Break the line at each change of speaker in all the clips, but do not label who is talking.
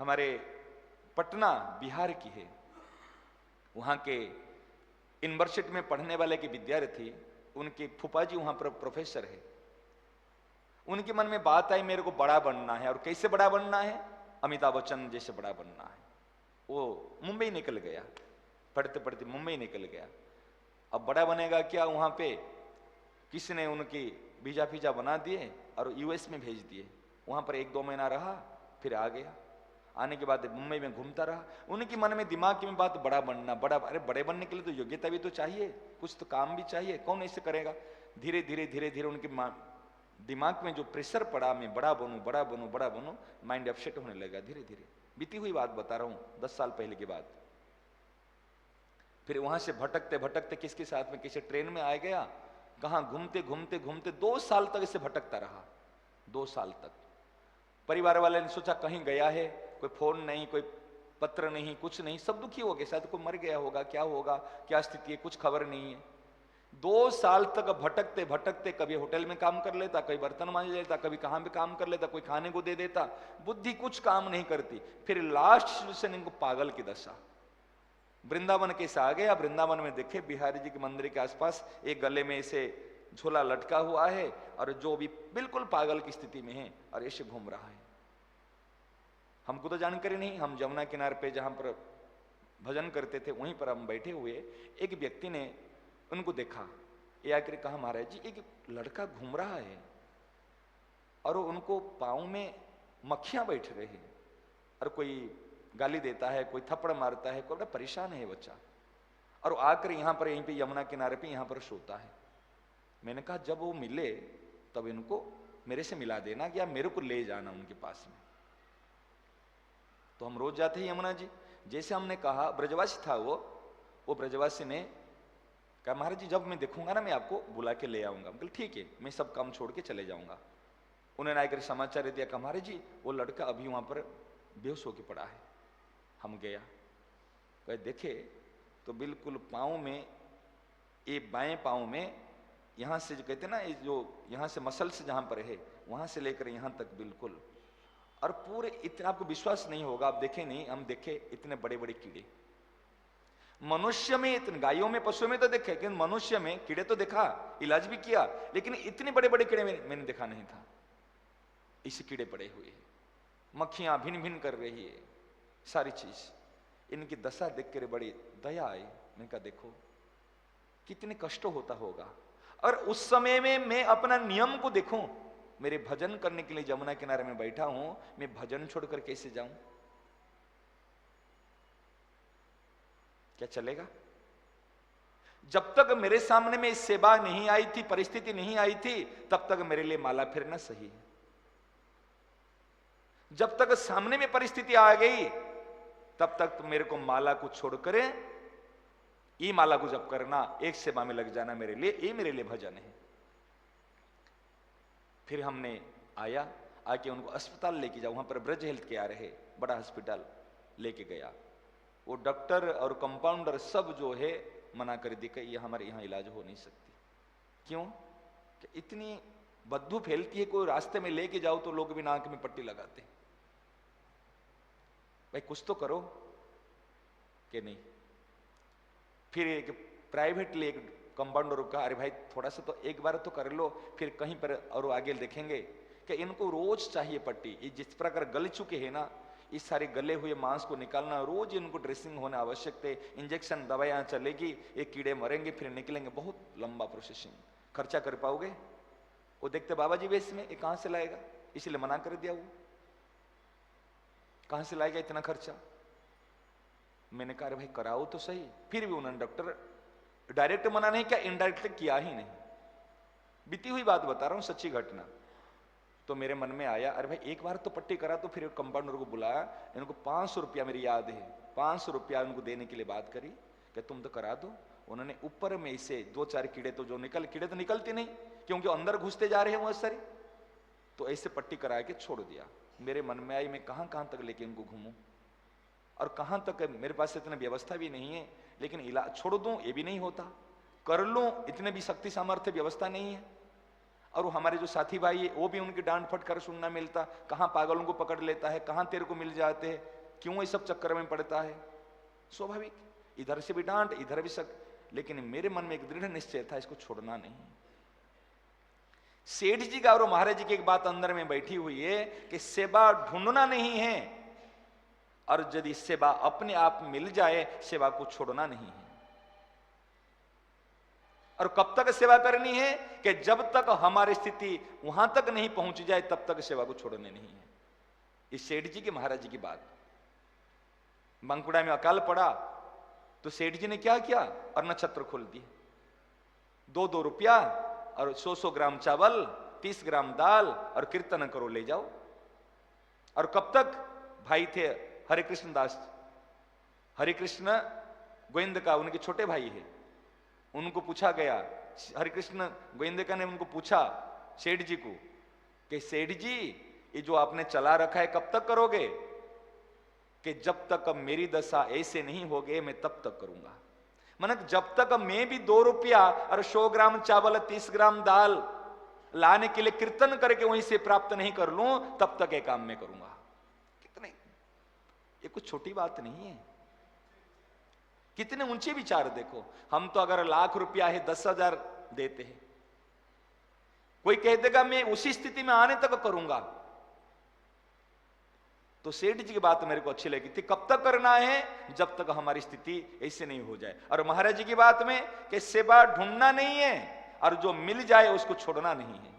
हमारे पटना बिहार की है। वहां के यूनिवर्सिटी में पढ़ने वाले के विद्यार्थी, उनके फूफा जी वहां पर प्रोफेसर है। उनके मन में बात आई मेरे को बड़ा बनना है। और कैसे बड़ा बनना है? अमिताभ बच्चन जैसे बड़ा बनना है। वो मुंबई निकल गया, पढ़ते पढ़ते मुंबई निकल गया। अब बड़ा बनेगा क्या? वहां पे किसी ने उनकी वीजा फीजा बना दिए और यूएस में भेज दिए। वहां पर 1-2 महीना रहा, फिर आ गया। आने के बाद मुंबई में घूमता रहा। उनके मन में दिमाग में बात बड़ा बनना, बड़ा। अरे बड़े बनने के लिए तो योग्यता भी तो चाहिए, कुछ तो काम भी चाहिए। कौन ऐसे करेगा? धीरे धीरे धीरे धीरे उनके दिमाग में जो प्रेशर पड़ा, मैं बड़ा बनूं बड़ा बनूं बड़ा बनूं, माइंड अपसेट होने लगा धीरे धीरे। बीती हुई बात बता रहा हूं, 10 साल पहले की बात। फिर वहां से भटकते भटकते किसके साथ में, किसी ट्रेन में आ गया। कहां घूमते घूमते घूमते 2 साल तक इसे भटकता रहा। 2 साल तक परिवार वाले ने सोचा कहीं गया है, कोई फोन नहीं, कोई पत्र नहीं, कुछ नहीं। सब दुखी हो गए, शायद कोई मर गया होगा, क्या होगा, क्या स्थिति है, कुछ खबर नहीं है। 2 साल तक भटकते भटकते कभी होटल में काम कर लेता, कभी बर्तन मांज लेता, कभी कहां भी काम कर लेता, कोई खाने को दे देता। बुद्धि कुछ काम नहीं करती। फिर लास्ट सिचुएशन इनको पागल की दशा। वृंदावन कैसे आ गया? वृंदावन में देखे बिहारी जी के मंदिर के आसपास एक गले में ऐसे झोला लटका हुआ है और जो भी बिल्कुल पागल की स्थिति में है और ऐसे घूम रहा है। हमको तो जानकारी नहीं। हम जमुना किनारे पे जहां पर भजन करते थे वहीं पर हम बैठे हुए, एक व्यक्ति ने उनको देखा। ये आकर कहा महाराज जी एक लड़का घूम रहा है और उनको पांव में मक्खियां बैठ रही है और कोई गाली देता है, कोई थप्पड़ मारता है, कोई बड़ा परेशान है बच्चा। और आकर यहां पर, यहीं पे यमुना किनारे पे यहां पर सोता है। मैंने कहा जब वो मिले तब इनको मेरे से मिला देना, या मेरे को ले जाना उनके पास में। तो हम रोज जाते हैं यमुना जी। जैसे हमने कहा, ब्रजवासी था वो ब्रजवासी ने कहा महाराज जी जब मैं देखूंगा ना मैं आपको बुला के ले आऊंगा। मतलब ठीक है, मैं सब काम छोड़ के चले जाऊंगा। उन्होंने आकर समाचार दिया, कहा महाराज जी वो लड़का अभी वहां पर बेहोश होके पड़ा है। हम गया, कहे देखे तो बिल्कुल पाँव में, ये बाएं पाँव में, यहां से जो कहते हैं ना, जो यहां से मसल से जहां पर है वहां से लेकर यहां तक बिल्कुल, और पूरे इतना, आपको विश्वास नहीं होगा, आप देखे नहीं, हम देखे इतने बड़े बड़े कीड़े। मनुष्य में इतने, गायों में पशुओं में तो देखे, लेकिन मनुष्य में कीड़े तो देखा, इलाज भी किया, लेकिन इतने बड़े बड़े कीड़े मैंने देखा नहीं था। इसे कीड़े पड़े हुए हैं, मक्खियां भिन भिन कर रही है, सारी चीज। इनकी दशा देख कर बड़ी दया आई। मैंने कहा देखो कितने कष्ट होता होगा। और उस समय में मैं अपना नियम को देखूं, मेरे भजन करने के लिए जमुना किनारे में बैठा हूं, मैं भजन छोड़कर कैसे जाऊं? क्या चलेगा? जब तक मेरे सामने में सेवा नहीं आई थी, परिस्थिति नहीं आई थी, तब तक मेरे लिए माला फिरना सही है। जब तक सामने में परिस्थिति आ गई तब तक तो मेरे को माला को छोड़कर ये माला को जप करना, एक सेवा में लग जाना मेरे लिए, ये मेरे लिए भजन है। फिर हमने आया, आके उनको अस्पताल लेके जाओ, वहां पर ब्रज हेल्थ केयर है, बड़ा हॉस्पिटल, लेके गया। वो डॉक्टर और कंपाउंडर सब जो है मना कर दी कि ये हमारे यहाँ इलाज हो नहीं सकती। क्यों? कि इतनी बदबू फैलती है, कोई रास्ते में लेके जाओ तो लोग भी नाक में पट्टी लगाते। भाई कुछ तो करो कि नहीं। फिर एक प्राइवेटली एक कंपाउंडर का, अरे भाई थोड़ा सा तो एक बार तो कर लो, फिर कहीं पर और आगे देखेंगे। कि इनको रोज चाहिए पट्टी। ये जिस प्रकार गल चुके हैं ना, इस सारे गले हुए मांस को निकालना, रोज इनको ड्रेसिंग होना आवश्यक है। इंजेक्शन दवाइयां चलेगी, ये कीड़े मरेंगे फिर निकलेंगे, बहुत लंबा प्रोसेसिंग। खर्चा कर पाओगे? वो देखते बाबा जी वेश में, ये कहां से लाएगा, इसलिए मना कर दिया। वो कहां से लाएगा इतना खर्चा? मैंने कहा भाई कराओ तो सही। फिर भी उन्होंने, डॉक्टर डायरेक्ट मना नहीं किया, इनडायरेक्ट किया ही नहीं। बीती हुई बात बता रहा हूं, सच्ची घटना। तो मेरे मन में आया, अरे भाई एक बार तो पट्टी करा। तो फिर कंपाउंडर को बुलाया, इनको 500 रुपया, मेरी याद है 500 रुपया उनको देने के लिए बात करी कि तुम तो करा दो। उन्होंने ऊपर में इसे 2-4 कीड़े तो जो कीड़े तो निकलते नहीं, क्योंकि अंदर घुसते जा रहे हैं वो सारे, तो ऐसे पट्टी करा के छोड़ दिया। मेरे मन में आई मैं कहां कहां तक लेके इनको घूमूं, और कहां तक, मेरे पास इतनी व्यवस्था भी नहीं है। लेकिन इलाज छोड़ दूं ये भी नहीं होता, कर लूं इतने भी शक्ति सामर्थ्य व्यवस्था नहीं है। और वो हमारे जो साथी भाई है वो भी उनकी डांट फटकार सुनना मिलता, कहां पागलों को पकड़ लेता है, कहां तेरे को मिल जाते हैं, क्यों ये सब चक्कर में पड़ता है। स्वाभाविक, इधर से भी डांट इधर भी शक, लेकिन मेरे मन में एक दृढ़ निश्चय था, इसको छोड़ना नहीं। सेठ जी का और महाराज जी की एक बात अंदर में बैठी हुई है कि सेवा ढूंढना नहीं है, और यदि सेवा अपने आप मिल जाए सेवा को छोड़ना नहीं है। और कब तक सेवा करनी है कि जब तक हमारी स्थिति वहां तक नहीं पहुंच जाए तब तक सेवा को छोड़ने नहीं है। इस सेठ जी की महाराज जी की बात। बांकुड़ा में अकाल पड़ा तो सेठ जी ने क्या किया, और नक्षत्र खोल दिए, 2-2 रुपया और 100-100 ग्राम चावल, 30 ग्राम दाल, और कीर्तन करो ले जाओ। और कब तक भाई थे हरे कृष्ण दास, हरे कृष्ण गोविंद का उनके छोटे भाई है, उनको पूछा गया, हरे कृष्ण गोविंद का ने उनको पूछा सेठ जी को कि सेठ जी ये जो आपने चला रखा है कब तक करोगे, कि जब तक मेरी दशा ऐसे नहीं होगे मैं तब तक करूंगा। मतलब जब तक मैं भी 2 रुपया और 100 ग्राम चावल 30 ग्राम दाल लाने के लिए कीर्तन करके वहीं से प्राप्त नहीं कर लूं तब तक ये काम मैं करूंगा। कितने, ये कुछ छोटी बात नहीं है, कितने ऊंचे विचार देखो। हम तो अगर लाख रुपया है 10,000 देते हैं, कोई कह देगा मैं उसी स्थिति में आने तक करूंगा। तो सेठ जी की बात मेरे को अच्छी लगी थी, कब तक करना है, जब तक हमारी स्थिति ऐसे नहीं हो जाए। और महाराज जी की बात में कि सेवा ढूंढना नहीं है और जो मिल जाए उसको छोड़ना नहीं है।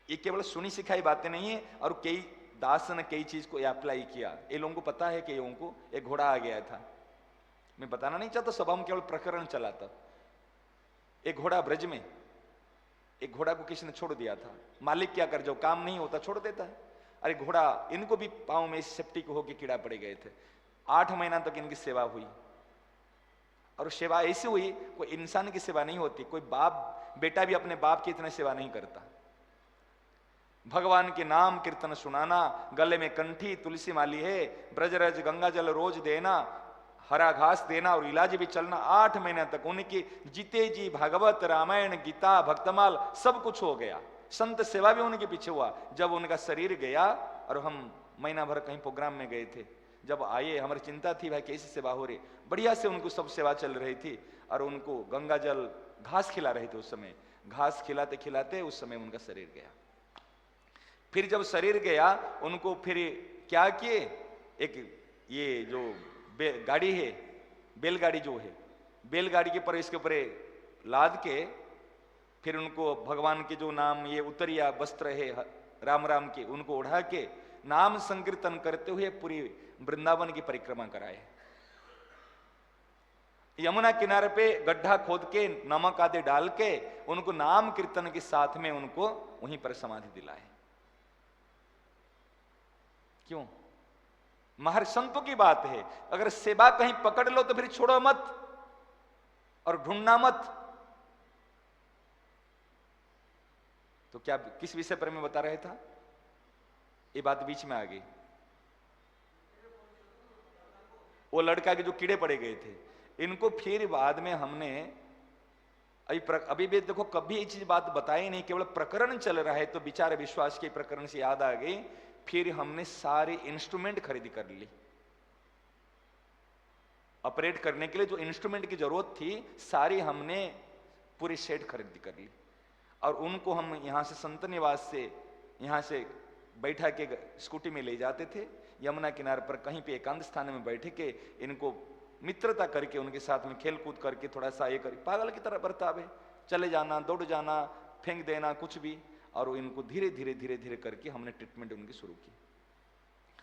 ये केवल सुनी सिखाई बातें नहीं है, और कई दास ने कई चीज को अप्लाई किया। ये लोगों को पता है कि लोगों को एक घोड़ा आ गया था, मैं बताना नहीं चाहता, सभा में केवल प्रकरण चला था। एक घोड़ा ब्रज में, एक घोड़ा को किसी ने छोड़ दिया था। मालिक क्या कर, जो काम नहीं होता छोड़ देता है। अरे घोड़ा, इनको भी पांव में सेप्टिक होकर कीड़ा पड़ गए थे। 8 महीना तक इनकी सेवा हुई, और सेवा ऐसी हुई, कोई इंसान की सेवा नहीं होती, कोई बाप बेटा भी अपने बाप की इतनी सेवा नहीं करता। भगवान के नाम कीर्तन सुनाना, गले में कंठी तुलसी माली है, ब्रजरज गंगा जल रोज देना, हरा घास देना, और इलाज भी चलना। 8 महीने तक उनकी जीते जी भागवत, रामायण, गीता, भक्तमाल सब कुछ हो गया। संत सेवा भी उनके पीछे हुआ। जब उनका शरीर गया, और हम महीना भर कहीं प्रोग्राम में गए थे, जब आए हमारी चिंता थी भाई कैसी सेवा हो रही, बढ़िया से उनको सब सेवा चल रही थी, और उनको गंगा जल घास खिला रहे थे। उस समय घास खिलाते खिलाते उस समय उनका शरीर गया। फिर जब शरीर गया, उनको फिर क्या किए, एक ये जो गाड़ी है, बैलगाड़ी जो है, बैलगाड़ी के पर इसके ऊपर लाद के फिर उनको भगवान के जो नाम, ये उतरिया वस्त्र है राम राम के, उनको उड़ा के नाम संकीर्तन करते हुए पूरी वृंदावन की परिक्रमा कराए। यमुना किनारे पे गड्ढा खोद के नमक आदि डाल के उनको नाम कीर्तन के साथ में उनको वहीं पर समाधि दिलाए। क्यों? महर्षि संतों की बात है, अगर सेवा कहीं पकड़ लो तो फिर छोड़ो मत और ढूंढना मत। तो क्या, किस विषय पर मैं बता रहा था, ये बात बीच में आ गई। वो लड़का के जो कीड़े पड़े गए थे, इनको फिर बाद में हमने अभी भी देखो, कभी ये चीज बात बताई नहीं, केवल प्रकरण चल रहा है तो विचार विश्वास के प्रकरण से याद आ गई। फिर हमने सारे इंस्ट्रूमेंट खरीदी कर ली, ऑपरेट करने के लिए जो इंस्ट्रूमेंट की जरूरत थी सारी हमने पूरी सेट खरीदी कर ली, और उनको हम यहां से संत निवास से यहां से बैठा के स्कूटी में ले जाते थे, यमुना किनारे पर कहीं पे एकांत स्थान में बैठे के इनको मित्रता करके उनके साथ में खेल कूद करके थोड़ा सा ये कर, पागल की तरह बर्ताव है, चले जाना, दौड़ जाना, फेंक देना कुछ भी, और इनको धीरे धीरे धीरे धीरे करके हमने ट्रीटमेंट उनकी शुरू की।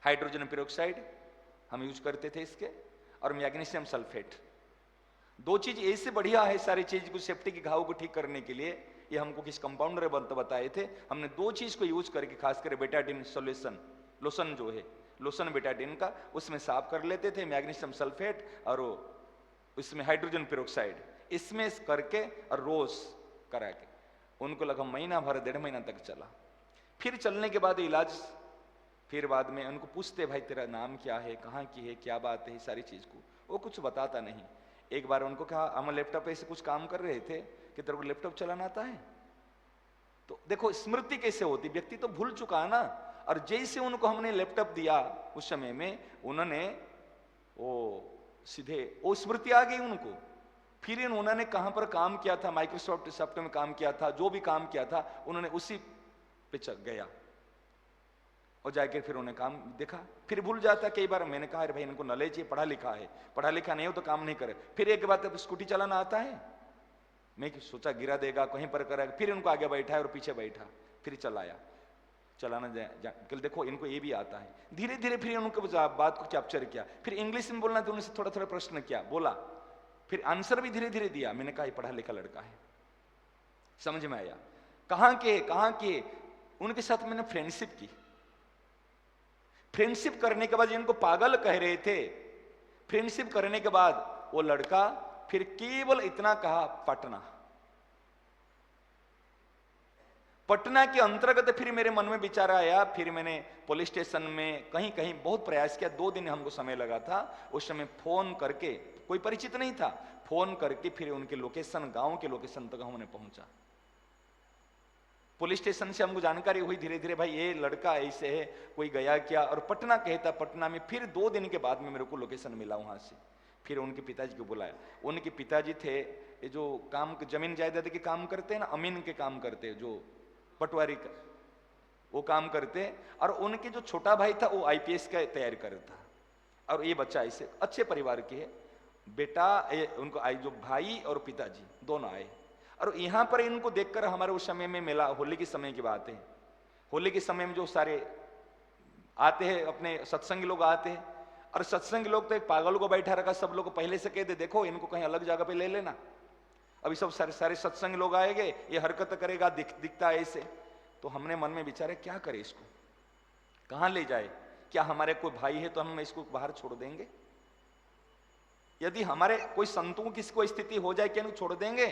हाइड्रोजन पेरोक्साइड हम यूज करते थे इसके, और मैग्नीशियम सल्फेट, 2 चीज ऐसे बढ़िया है सारी चीज को सेफ्टी के घाव को ठीक करने के लिए। ये हमको किस कंपाउंडर बताए थे, हमने 2 चीज को यूज करके, खासकर बेटाडीन सोल्यूशन, लोशन जो है लोशन बेटाडीन का, उसमें साफ कर लेते थे, मैग्नीशियम सल्फेट और उसमें हाइड्रोजन पेरोक्साइड, इसमें करके और रोज करा के उनको लगा महीना भर 1.5 महीना तक चला। फिर चलने के बाद इलाज, फिर बाद में उनको पूछते भाई तेरा नाम क्या है, कहाँ की है, क्या बात है, सारी चीज को वो कुछ बताता नहीं। एक बार उनको कहा, हम लैपटॉप पे से कुछ काम कर रहे थे कि तेरे को लैपटॉप चलाना आता है? तो देखो स्मृति कैसे होती, व्यक्ति तो भूल चुका है ना। और जैसे उनको हमने लैपटॉप दिया उस समय में, उन्होंने वो सीधे वो स्मृति आ गई उनको। फिर उन्होंने कहां पर काम किया था, माइक्रोसॉफ्ट सॉफ्टवेयर में काम किया था, जो भी काम किया था उन्होंने उसी पे चल गया और जाकर फिर उन्हें काम देखा। फिर भूल जाता कई बार। मैंने कहा अरे भाई इनको नॉलेज है, पढ़ा लिखा है, पढ़ा लिखा नहीं हो तो काम नहीं करे। फिर एक बात है, स्कूटी चलाना आता है, मैं सोचा गिरा देगा कहीं पर करेगा, फिर इनको आगे बैठा और पीछे बैठा, फिर चलाया, चलाना कल देखो इनको ये भी आता है। धीरे धीरे फिर उनको बात को कैप्चर किया। फिर इंग्लिश में बोलना तो उनसे थोड़ा थोड़ा प्रश्न किया, बोला, फिर आंसर भी धीरे धीरे दिया। मैंने कहा पढ़ा लिखा लड़का है, समझ में आया। कहां के उनके साथ मैंने फ्रेंडशिप की। फ्रेंडशिप करने के बाद जिनको पागल कह रहे थे, फ्रेंडशिप करने के बाद वो लड़का फिर केवल इतना कहा पटना। पटना के अंतर्गत फिर मेरे मन में विचार आया। फिर मैंने पुलिस स्टेशन में कहीं कहीं बहुत प्रयास किया। 2 दिन हमको समय लगा था। उस समय फोन करके, कोई परिचित नहीं था, फोन करके फिर उनके लोकेशन, गांव के लोकेशन तक हमने पहुंचा। पुलिस स्टेशन से हमको जानकारी हुई धीरे धीरे, भाई ये लड़का ऐसे है, कोई गया क्या, और पटना कहता। पटना में फिर 2 दिन के बाद में मेरे को लोकेशन मिला वहां से। फिर उनके पिताजी को बुलाया। उनके पिताजी थे ये जो काम जमीन जायदाद के काम करते हैं ना, अमीन के काम करते हैं, जो पटवारी का वो काम करते। और उनके जो छोटा भाई था वो आईपीएस का तैयारी कर रहा था। और ये बच्चा ऐसे अच्छे परिवार के है, बेटा उनको आई, जो भाई और पिताजी दोनों आए। और यहां पर इनको देखकर हमारे उस समय में मिला, होली के समय की बात है। होली के समय में जो सारे आते हैं अपने सत्संगी लोग आते हैं, और सत्संगी लोग तो एक पागल को बैठा रखा, सब लोग पहले से कह दे देखो इनको कहीं अलग जगह पे ले लेना। अभी सब सारे सत्संगी लोग आएंगे, ये हरकत करेगा, दिखता है ऐसे। तो हमने मन में विचारे क्या करें इसको, कहां ले जाए, क्या हमारे कोई भाई है तो हम इसको बाहर छोड़ देंगे? यदि हमारे कोई संतों की कोई स्थिति हो जाए क्या इनको छोड़ देंगे?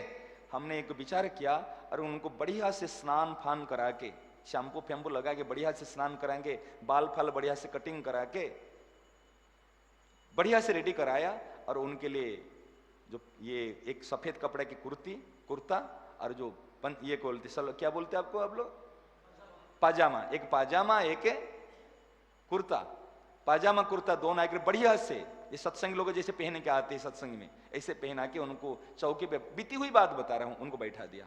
हमने एक विचार किया और उनको बढ़िया से स्नान फान करा के, शैम्पू फैम्पू लगा के बढ़िया से स्नान कराएंगे, बाल फाल बढ़िया से कटिंग करा के बढ़िया से रेडी कराया। और उनके लिए जो ये एक सफेद कपड़े की कुर्ता और जो ये बोलते क्या बोलते आपको आप लोग, पाजामा, एक पाजामा एक कुर्ता, पाजामा कुर्ता दोनों आकर बढ़िया से, ये सत्संग लोग जैसे पहने के आते हैं सत्संग में, ऐसे पहना के उनको चौकी पे, बीती हुई बात बता रहा हूं, उनको बैठा दिया।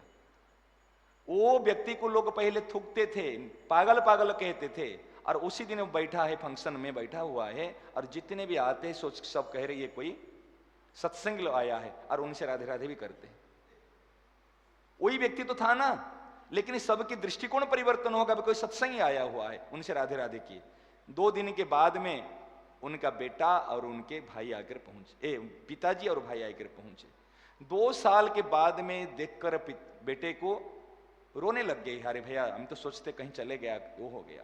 वो व्यक्ति को लोग पहले थूकते थे, पागल पागल कहते थे, और उसी दिन वो बैठा है, फंक्शन में बैठा हुआ है, और जितने भी आते हैं सोच सब कह रहे ये कोई सत्संग आया है, और उनसे राधे राधे भी करते। वही व्यक्ति तो था ना, लेकिन सबकी दृष्टिकोण परिवर्तन होगा, कोई सत्संग आया हुआ है, उनसे राधे राधे किए। 2 दिन के बाद में उनका बेटा और उनके भाई आकर पहुंचे, पिताजी और भाई आकर पहुंचे। 2 साल के बाद में देखकर बेटे को रोने लग गए, अरे भैया हम तो सोचते कहीं चले गया, वो हो गया।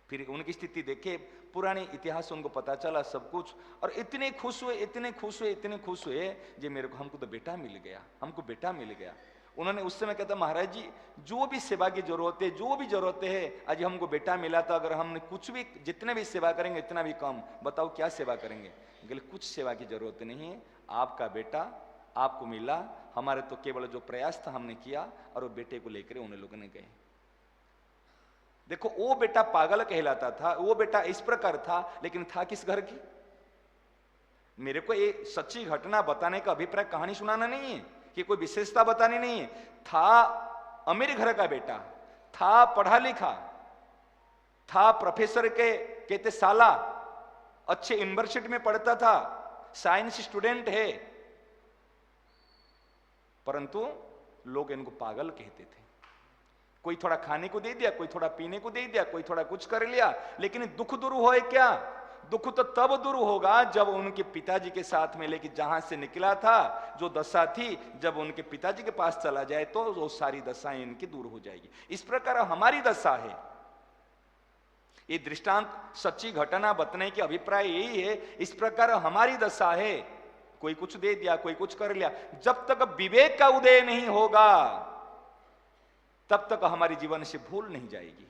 फिर उनकी स्थिति देखे, पुराने इतिहास उनको पता चला सब कुछ, और इतने खुश हुए, इतने खुश हुए, इतने खुश हुए, जे मेरे को हमको तो बेटा मिल गया, हमको बेटा मिल गया। उन्होंने उस समय कहता, महाराज जी जो भी सेवा की जरूरत है, जो भी जरूरत है, आज हमको बेटा मिला, तो अगर हमने कुछ भी, जितने भी सेवा करेंगे इतना भी कम, बताओ क्या सेवा करेंगे? बोले कुछ सेवा की जरूरत नहीं है, आपका बेटा आपको मिला, हमारे तो केवल जो प्रयास था हमने किया, और वो बेटे को लेकर उन लोगों ने गए। देखो वो बेटा पागल कहलाता था, वो बेटा इस प्रकार था, लेकिन था किस घर की? मेरे को ये सच्ची घटना बताने का अभिप्राय कहानी सुनाना नहीं है, कि कोई विशेषता बतानी नहीं है। था अमीर घर का बेटा, था पढ़ा लिखा, था प्रोफेसर के कहते साला, अच्छे यूनिवर्सिटी में पढ़ता था, साइंस स्टूडेंट है, परंतु लोग इनको पागल कहते थे। कोई थोड़ा खाने को दे दिया, कोई थोड़ा पीने को दे दिया, कोई थोड़ा कुछ कर लिया, लेकिन दुख दूर होए क्या? दुख तो तब दूर होगा जब उनके पिताजी के साथ में लेके जहां से निकला था, जो दशा थी, जब उनके पिताजी के पास चला जाए तो वो सारी दशाएं इनकी दूर हो जाएगी। इस प्रकार हमारी दशा है। ये दृष्टांत सच्ची घटना बताने के अभिप्राय यही है, इस प्रकार हमारी दशा है। कोई कुछ दे दिया, कोई कुछ कर लिया, जब तक विवेक का उदय नहीं होगा तब तक हमारी जीवन से भूल नहीं जाएगी।